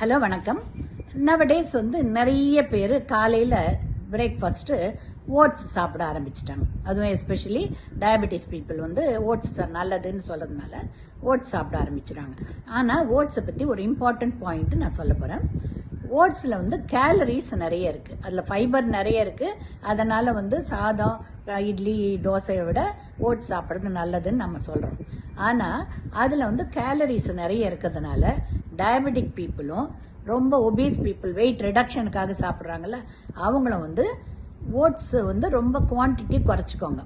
Hello வணக்கம். Nowadays நிறைய பேர் காலையில் பிரேக்ஃபாஸ்ட்டு ஓட்ஸ் சாப்பிட ஆரம்பிச்சிட்டாங்க. அதுவும் எஸ்பெஷலி டயபெட்டிஸ் பீப்புள் ஓட்ஸ் நல்லதுன்னு சொல்கிறதுனால ஓட்ஸ் சாப்பிட ஆரம்பிச்சிட்டாங்க. ஆனால் ஓட்ஸை பற்றி ஒரு இம்பார்ட்டண்ட் பாயிண்ட் நான் சொல்ல போகிறேன். ஓட்ஸில் கேலரிஸ் நிறைய இருக்குது, அதில் ஃபைபர் நிறைய இருக்குது. அதனால் சாதம், இட்லி, தோசையை விட ஓட்ஸ் சாப்பிட்றது நல்லதுன்னு நம்ம சொல்கிறோம். ஆனால் அதில் கேலரிஸ் நிறைய இருக்கிறதுனால டயபெட்டிக் பீப்புளும் ரொம்ப ஒபீஸ் பீப்புள் வெயிட் ரிடக்ஷனுக்காக சாப்பிட்றாங்கல்ல, அவங்களும் ஓட்ஸ் ரொம்ப குவான்டிட்டி குறைச்சிக்கோங்க.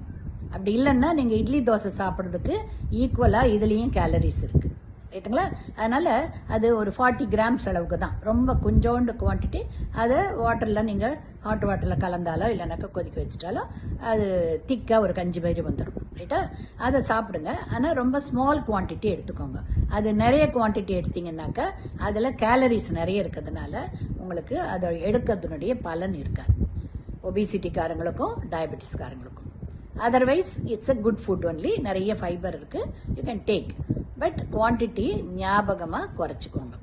அப்படி இல்லைன்னா நீங்கள் இட்லி தோசை சாப்பிட்றதுக்கு ஈக்குவலாக இதுலேயும் கேலரிஸ் இருக்குது, ரைட்டுங்களா? அதனால் அது ஒரு 40 கிராம்ஸ் அளவுக்கு தான், ரொம்ப கொஞ்சோண்டு குவான்டிட்டி. அதை வாட்டரில் நீங்கள் ஹாட் வாட்டரில் கலந்தாலோ இல்லைனாக்கா கொதிக்க வச்சுட்டாலோ அது திக்காக ஒரு கஞ்சி மாதிரி வந்துடும், ரைட்டா? அதை சாப்பிடுங்க. ஆனால் ரொம்ப ஸ்மால் குவான்டிட்டி எடுத்துக்கோங்க. அது நிறைய குவான்டிட்டி எடுத்தீங்கன்னாக்கா அதில் கேலரிஸ் நிறைய இருக்கிறதுனால உங்களுக்கு அதை எடுக்கிறதுனுடைய பலன் இருக்காது, ஒபிசிட்டிக்காரங்களுக்கும் டயபெட்டிஸ்காரங்களுக்கும். Otherwise it's a good food only. நிறைய ஃபைபர் இருக்குது, you can take, but quantity ஞாபகமாக குறைச்சிக்கோங்க.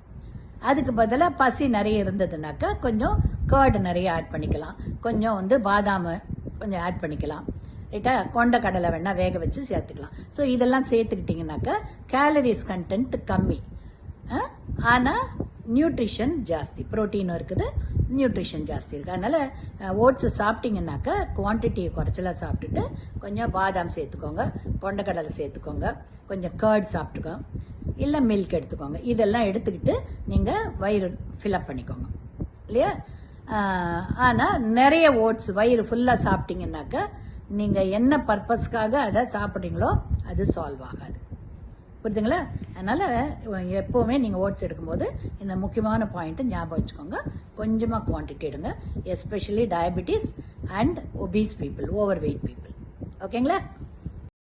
அதுக்கு பதிலாக பசி நிறைய இருந்ததுனாக்கா கொஞ்சம் கர்டு நிறைய ஆட் பண்ணிக்கலாம், கொஞ்சம் பாதாம் கொஞ்சம் ஆட் பண்ணிக்கலாம், ரைட்டா? கொண்ட கடலை வேணால் வேக வச்சு சேர்த்துக்கலாம். ஸோ இதெல்லாம் சேர்த்துக்கிட்டிங்கனாக்கா கேலரிஸ் கண்டென்ட் கம்மி, ஆனால் நியூட்ரிஷன் ஜாஸ்தி, ப்ரோட்டீனும் இருக்குது, நியூட்ரிஷன் ஜாஸ்தி இருக்குது. அதனால் ஓட்ஸு சாப்பிட்டீங்கன்னாக்கா குவான்டிட்டியை குறைச்சலாக சாப்பிட்டுட்டு கொஞ்சம் பாதாம் சேர்த்துக்கோங்க, கொண்டக்கடலை சேர்த்துக்கோங்க, கொஞ்சம் கர்ட் சாப்பிட்டுக்கோங்க, இல்லை மில்க் எடுத்துக்கோங்க. இதெல்லாம் எடுத்துக்கிட்டு நீங்கள் வயிறு ஃபில்அப் பண்ணிக்கோங்க, இல்லையா? ஆனால் நிறைய ஓட்ஸ் வயிறு ஃபுல்லாக சாப்பிட்டீங்கன்னாக்கா நீங்கள் என்ன பர்பஸ்க்காக அதை சாப்பிட்றீங்களோ அது சால்வ் ஆகாது, புரியுதுங்களா? அதனால் எப்போவுமே நீங்கள் ஓட்ஸ் எடுக்கும்போது இந்த முக்கியமான பாயிண்ட்டு ஞாபகம் வச்சுக்கோங்க. கொஞ்சமாக குவான்டிட்டி எடுங்க, especially diabetes and obese people, over weight people. ஓகேங்களா?